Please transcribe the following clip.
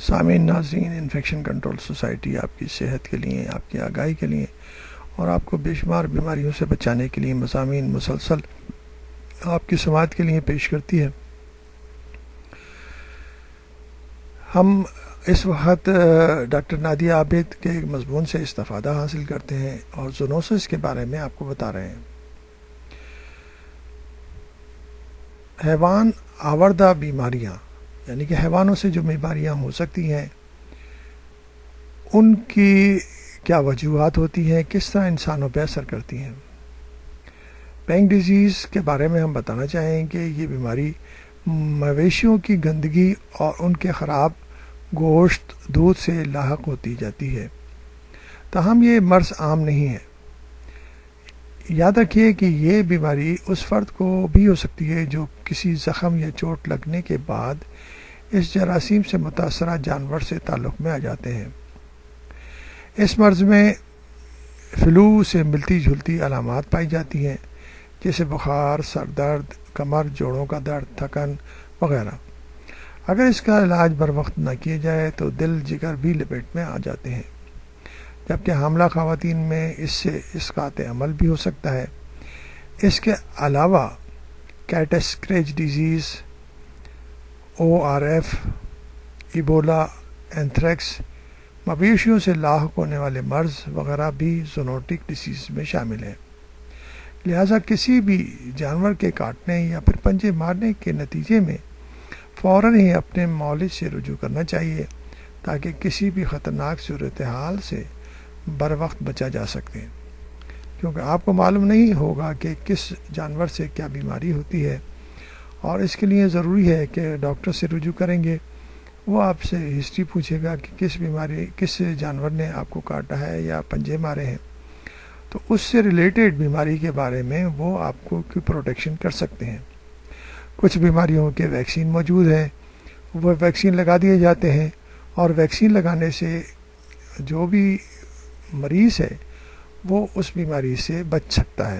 سامعین ناظرین، infection control society آپ کی صحت کے لیے، آپ کی آگاہی کے لیے اور آپ کو بے شمار بیماریوں سے بچانے کے لیے مضامین مسلسل آپ کی سماعت کے لیے پیش کرتی ہے۔ ہم اس وقت ڈاکٹر نادیہ عابد کے ایک مضمون سے استفادہ حاصل کرتے ہیں اور زونوسس کے بارے میں آپ کو بتا رہے ہیں۔ حیوان آوردہ بیماریاں، یعنی کہ حیوانوں سے جو بیماریاں ہو سکتی ہیں ان کی کیا وجوہات ہوتی ہیں، کس طرح انسانوں پہ اثر کرتی ہیں۔ پینگ ڈیزیز کے بارے میں ہم بتانا چاہیں کہ یہ بیماری مویشیوں کی گندگی اور ان کے خراب گوشت دودھ سے لاحق ہوتی جاتی ہے، تاہم یہ مرض عام نہیں ہے۔ یاد رکھیے کہ یہ بیماری اس فرد کو بھی ہو سکتی ہے جو کسی زخم یا چوٹ لگنے کے بعد اس جراثیم سے متاثرہ جانور سے تعلق میں آ جاتے ہیں۔ اس مرض میں فلو سے ملتی جلتی علامات پائی جاتی ہیں، جیسے بخار، سر درد، کمر، جوڑوں کا درد، تھکن وغیرہ۔ اگر اس کا علاج بر وقت نہ کیا جائے تو دل جگر بھی لپیٹ میں آ جاتے ہیں، جبکہ حاملہ خواتین میں اس سے اسقاط عمل بھی ہو سکتا ہے۔ اس کے علاوہ cat scratch disease, ORF، Ebola, anthrax, مویشیوں سے لاحق ہونے والے مرض وغیرہ بھی زونوٹک ڈیزیز میں شامل ہیں۔ لہٰذا کسی بھی جانور کے کاٹنے یا پھر پنجے مارنے کے نتیجے میں فوراً ہی اپنے معالج سے رجوع کرنا چاہیے تاکہ کسی بھی خطرناک صورتحال سے بر وقت بچا جا سکے، کیونکہ آپ کو معلوم نہیں ہوگا کہ کس جانور سے کیا بیماری ہوتی ہے، اور اس کے لیے ضروری ہے کہ ڈاکٹر سے رجوع کریں گے۔ وہ آپ سے ہسٹری پوچھے گا کہ کس جانور نے آپ کو کاٹا ہے یا پنجے مارے ہیں، تو اس سے ریلیٹڈ بیماری کے بارے میں وہ آپ کو کی پروٹیکشن کر سکتے ہیں۔ کچھ بیماریوں کے ویکسین موجود ہیں، وہ ویکسین لگا دیے جاتے ہیں، اور ویکسین لگانے سے جو بھی مریض ہے وہ اس بیماری سے بچ سکتا ہے۔